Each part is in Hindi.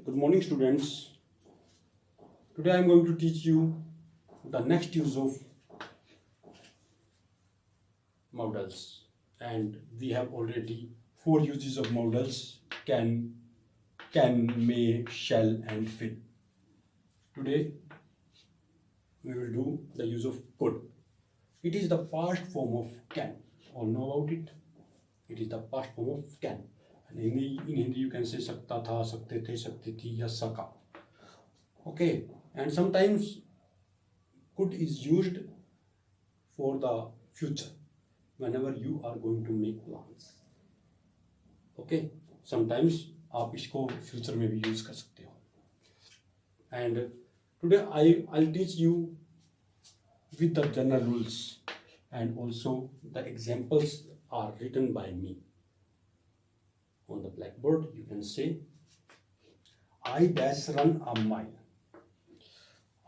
Good morning, students. Today I am going to teach you the next use of modals, and we have already four uses of modals: can, may, shall, and will. Today we will do the use of could. It is the past form of can. All know about it. It is the past form of can. And in Hindi you can say सकता था, सकते थे, सकती थी, या सका. Okay, and sometimes could is used for the future whenever you are going to make plans. Okay, sometimes आप इसको future में भी use कर सकते हो. And today I'll teach you with the general rules, and also the examples are written by me. On the blackboard you can say I dash run a mile.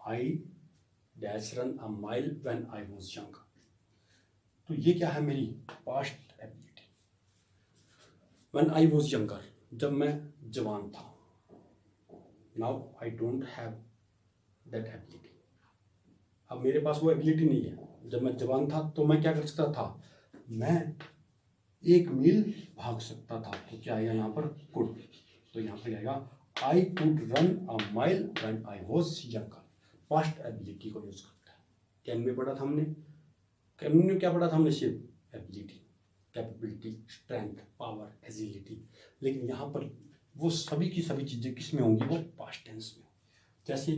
I dash run a mile when I was younger. तो ये क्या है मेरी past ability. When I was younger, जब मैं जवान था. Now I don't have that ability. अब मेरे पास वो ability नहीं है. जब मैं जवान था तो मैं क्या कर सकता था? मैं 1 मील भाग सकता था. तो क्या आएगा यहाँ पर? could. तो यहाँ पर आएगा I could run a mile when I was younger. Past ability को यूज करता है. कैन में पढ़ा था हमने. कैन में क्या पढ़ा था हमने? सिर्फ ability, capability, strength, power, agility. लेकिन यहाँ पर वो सभी की सभी चीजें किस में होंगी? वो पास्ट टेंस में. जैसे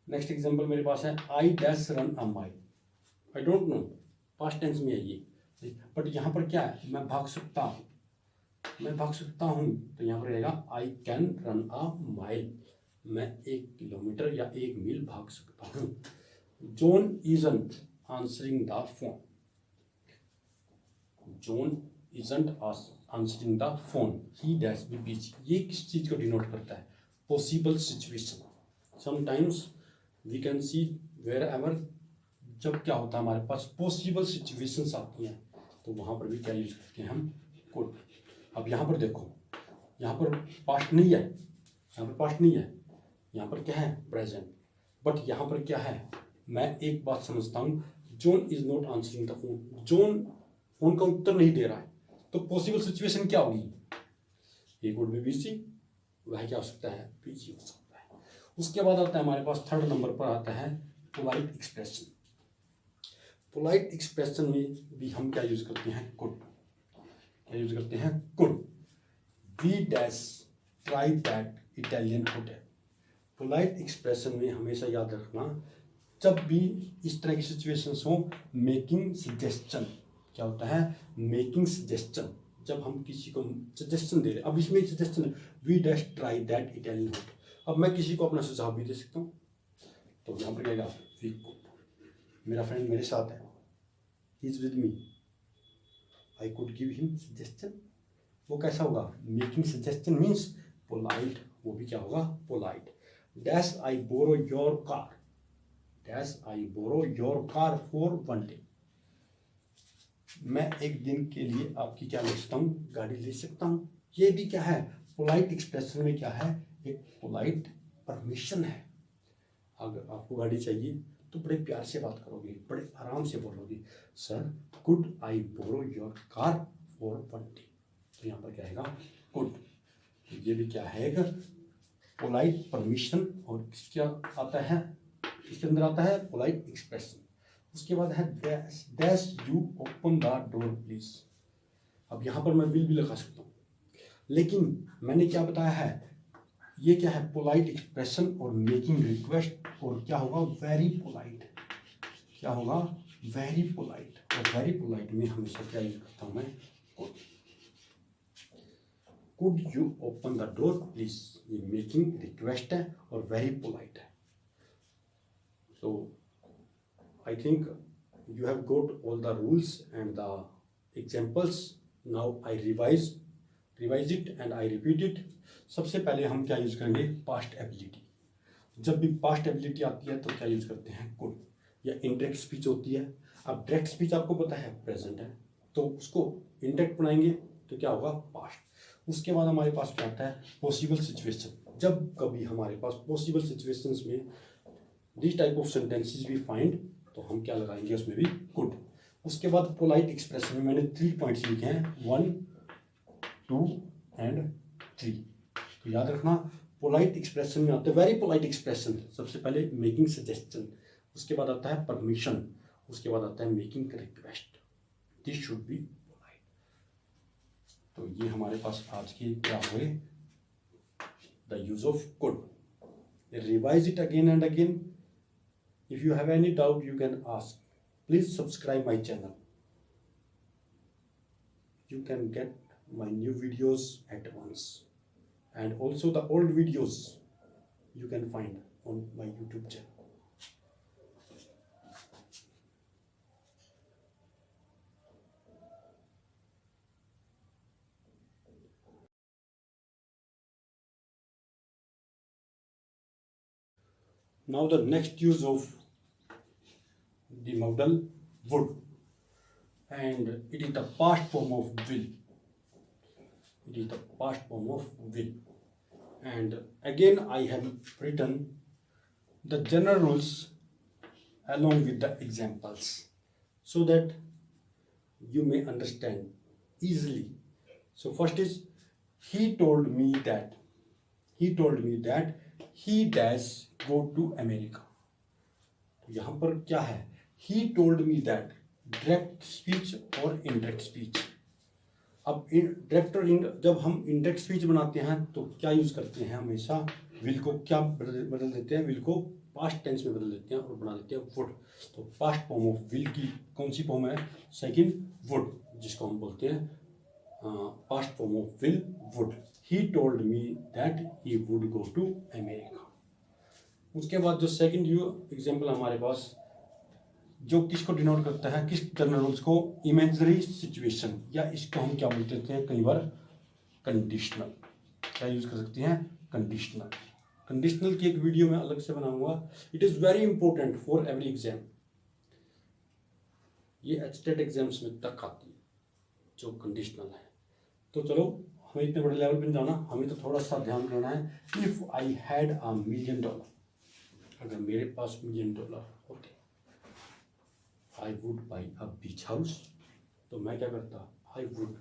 नेक्स्ट एग्जांपल मेरे पास है I dash run a mile. I don't know, past tense में है ये, बट यहाँ पर क्या है? मैं भाग सकता हूँ. मैं भाग सकता हूँ तो यहाँ पर रहेगा I can run a mile. मैं 1 किलोमीटर या 1 मील भाग सकता हूँ. John isn't answering the phone. John isn't answering the phone. He dash be busy. ये किस चीज को डिनोट करता है? Possible situation. Sometimes we can see wherever, जब क्या होता है हमारे पास पॉसिबल सिचुएशंस आती हैं तो वहां पर भी क्या यूज करते हैं हम? कुड. अब यहाँ पर देखो, यहाँ पर पास्ट नहीं है, यहाँ पर पास्ट नहीं है, यहाँ पर क्या है? प्रेजेंट. बट यहाँ पर क्या है? मैं एक बात समझता हूँ, John is not answering the phone. John phone का उत्तर नहीं दे रहा है. तो पॉसिबल सिचुएशन क्या होगी? He could be busy. वह क्या हो सकता है? बिजी हो सकता है. उसके बाद आता है हमारे पास थर्ड नंबर पर आता है पोलाइट एक्सप्रेशन. पोलाइट एक्सप्रेशन में भी हम क्या यूज करते हैं? कुड. क्या यूज करते हैं? Could. We dash try that Italian hotel. Polite expression में हमेशा याद रखना, जब भी इस तरह की सिचुएशंस हो, मेकिंग सजेशन. क्या होता है? Making suggestion. जब हम किसी को सजेशन दे रहे हैं. अब इसमें एक सजेशन है, we dash try that Italian hotel. अब मैं किसी को अपना सुझाव भी दे सकता हूँ. तो यहाँ पर रहेगा वी कुड. मेरा फ्रेंड मेरे साथ है, he is with me, I could give him suggestion. वो कैसा होगा? Making suggestion means polite. वो भी क्या होगा? Polite. Dash I borrow your car. Dash I borrow your car for 1 day. मैं एक दिन के लिए आपकी क्या ले सकता हूँ? गाड़ी ले सकता हूँ. ये भी क्या है? पोलाइट एक्सप्रेशन में क्या है? एक पोलाइट परमिशन है. अगर आपको गाड़ी चाहिए तो बड़े प्यार से बात करोगे, बड़े आराम से बोलोगे, sir could I borrow your car for 1 day. तो यहाँ पर क्या आएगा? कुड. ये भी क्या है? Polite permission. और क्या आता है? इसके अंदर आता है पोलाइट एक्सप्रेशन. उसके बाद है dash. Dash you open the door please. अब यहाँ पर मैं विल भी लगा सकता हूँ, लेकिन मैंने क्या बताया है? ये क्या है? पोलाइट एक्सप्रेशन और मेकिंग रिक्वेस्ट. और क्या होगा? Very polite. क्या होगा? Very polite. और वेरी पोलाइट में हमेशा क्या यूज करता हूँ मैं? Could. Could you open the door please. ये मेकिंग रिक्वेस्ट है और वेरी पोलाइट है. So I think you have got all the rules and the examples. Now I revise it and I repeat it. सबसे पहले हम क्या यूज करेंगे? Past ability. जब भी पास्ट एबिलिटी आती है तो क्या यूज करते हैं? कुड. या इनडायरेक्ट स्पीच होती है. अब डायरेक्ट स्पीच आपको पता है प्रेजेंट है, तो उसको इनडायरेक्ट बनाएंगे तो क्या होगा? पास्ट. उसके बाद हमारे पास क्या आता है? Possible situation. जब कभी हमारे पास पॉसिबल सिचुएशंस में this type of sentences we find, तो हम क्या लगाएंगे उसमें भी कुड। उसके बाद पोलाइट एक्सप्रेशन में मैंने 3 पॉइंट्स लिखे हैं, 1, 2 एंड 3। तो याद रखना, पोलाइट एक्सप्रेशन में आते हैं वेरी पोलाइट एक्सप्रेशन। सबसे पहले मेकिंग सजेशन, उसके बाद आता है परमिशन, उसके बाद आता है making request. This should be polite. तो ये हमारे पास आज के क्या हुए, the use of could. Revise it again and again. If you have any doubt you can ask. Please subscribe my channel. You can get my new videos at once, and also the old videos you can find on my YouTube channel. Now the next use of the modal would, and it is the past form of will. It is the past form of will. And again I have written the general rules along with the examples so that you may understand easily. So first is, he told me that he does go to America. तो यहाँ पर क्या है, he told me that, direct speech और इनडायरेक्ट स्पीच। अब डायरेक्ट और जब हम इनडायरेक्ट स्पीच बनाते हैं तो क्या यूज करते हैं, हमेशा विल को क्या बदल देते हैं, विल को पास्ट टेंस में बदल देते हैं और बना देते हैं वुड। तो पास्ट फॉर्म ऑफ विल की कौन सी फॉर्म है, सेकंड वुड, जिसको हम बोलते हैं past form of will would. He told me that he would go to America. उसके बाद जो सेकंड एग्जाम्पल हमारे पास, जो किसको डिनोट करता है, किस जनरल रूल्स को, इमेजिनरी सिचुएशन, या इसको हम क्या बोलते हैं कई बार कंडीशनल। क्या यूज कर सकते हैं, कंडीशनल। कंडीशनल की एक वीडियो मैं अलग से बनाऊंगा। It is very important for every exam. ये एचटेट एग्जाम्स में तक आती है जो कंडीशनल है। तो चलो, हमें इतने बड़े लेवल पर नहीं जाना, हमें तो थोड़ा सा ध्यान रखना है। इफ आई हैड $1 million, अगर मेरे पास $1 million होते, I would buy a beach house, तो मैं क्या करता, I would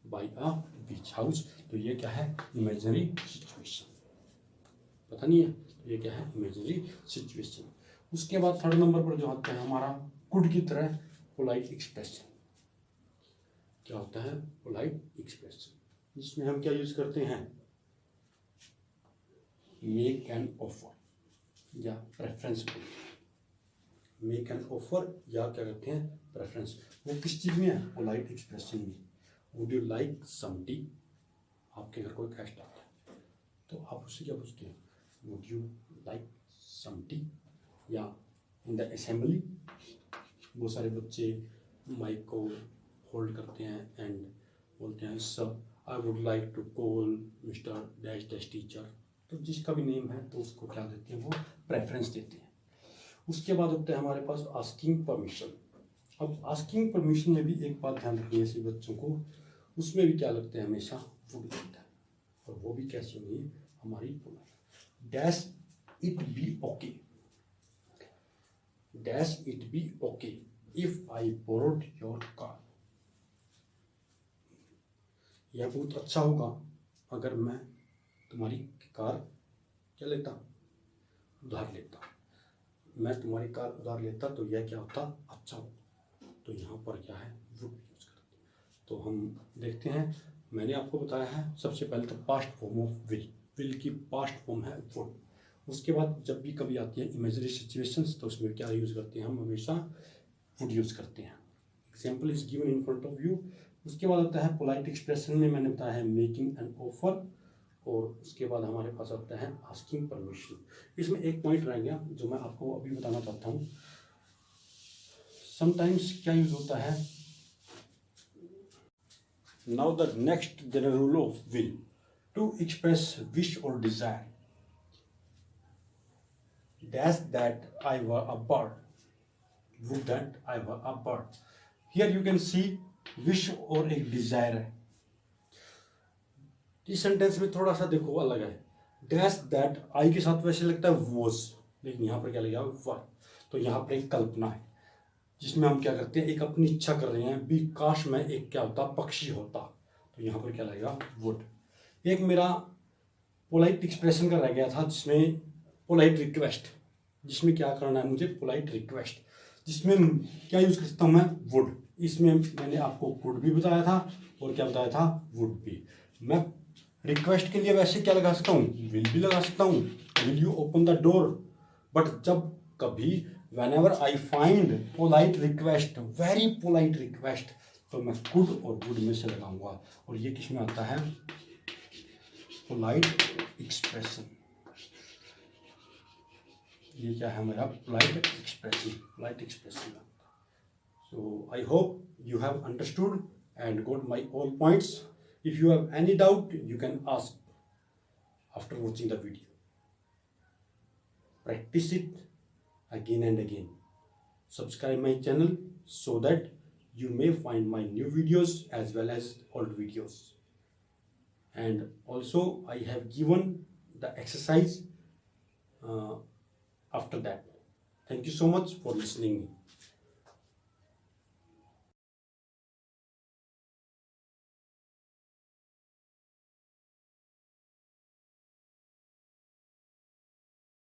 buy a beach house। तो ये क्या है, इमेजिनरी सिचुएशन। पता नहीं है, तो ये क्या है, इमेजिनरी सिचुएशन। उसके बाद थर्ड नंबर पर जो आता है हमारा कुड की तरह, पोलाइट एक्सप्रेशन। क्या होता है, पोलाइट एक्सप्रेशन, जिसमें हम क्या यूज करते हैं, मेक एन ऑफर या प्रेफरेंस। मेक एन ऑफर या क्या कहते हैं, प्रेफरेंस। वो किस चीज़ में है, पोलाइट एक्सप्रेशन में। Would you like some tea, आपके घर कोई गेस्ट आता है तो आप उससे क्या पूछते हैं, would you like some tea. या इन द असेंबली बहुत सारे बच्चे माइक को होल्ड करते हैं एंड बोलते हैं, sir I would like to call mister dash dash teacher. तो जिसका भी नेम है तो उसको क्या देते हैं, वो प्रेफरेंस देते हैं। उसके बाद होता है हमारे पास आस्किंग परमिशन। अब आस्किंग परमिशन में भी एक बात ध्यान रखनी है सभी बच्चों को, उसमें भी क्या लगता है, हमेशा वुड लगता है। और वो भी कैसी होगी, हमारी dash it be okay, dash it be okay if I borrowed your car. यह बहुत अच्छा होगा अगर मैं तुम्हारी कार क्या लेता, उधार लेता। मैं तुम्हारी कार उधार लेता तो यह क्या होता, अच्छा होता। तो यहाँ पर क्या है, वुड यूज करते हैं। तो हम देखते हैं, मैंने आपको बताया है सबसे पहले तो past form of will, will की पास्ट फॉर्म है वुड। उसके बाद जब भी कभी आती है इमेजिनरी सिचुएशंस तो उसमें क्या यूज करते हैं, हम हमेशा वुड यूज करते हैं। Example is given in front of you. उसके बाद आता है पोलाइट एक्सप्रेशन में मैंने बताया है मेकिंग एन ऑफर, और उसके बाद हमारे पास आता है आस्किंग परमिशन। इसमें एक पॉइंट रह गया जो मैं आपको अभी बताना चाहता हूँ। समटाइम्स क्या यूज होता है, now the next general rule of will, to express wish और desire, dash that I were a bird, would that I were a bird. Here you can see wish और एक डिजायर है। इस सेंटेंस में थोड़ा सा देखो अलग है। डैश दैट आई के साथ वैसे लगता है वॉज, लेकिन यहाँ पर क्या लगेगा वर। तो यहाँ पर एक कल्पना है जिसमें हम क्या करते हैं, एक अपनी इच्छा कर रहे हैं, भी काश मैं एक क्या होता पक्षी होता, तो यहाँ पर क्या लगेगा वुड। एक मेरा पोलाइट एक्सप्रेशन का रह गया था जिसमें पोलाइट रिक्वेस्ट, जिसमें क्या करना है मुझे पोलाइट रिक्वेस्ट, जिसमें क्या यूज कर सकता हूँ मैं वुड। इसमें मैंने आपको कुड भी बताया था और क्या बताया था वुड भी। मैं रिक्वेस्ट के लिए वैसे क्या लगा सकता हूँ, विल भी लगा सकता हूँ, will you open the door. But जब कभी whenever I find polite request, very polite request, तो मैं could और would में से लगाऊंगा। और ये किस में आता है, polite expression। ये क्या है मेरा polite expression। So I hope you have understood and got my all points. If you have any doubt, you can ask after watching the video. Practice it again and again. Subscribe my channel so that you may find my new videos as well as old videos. And also I have given the exercise after that. Thank you so much for listening me.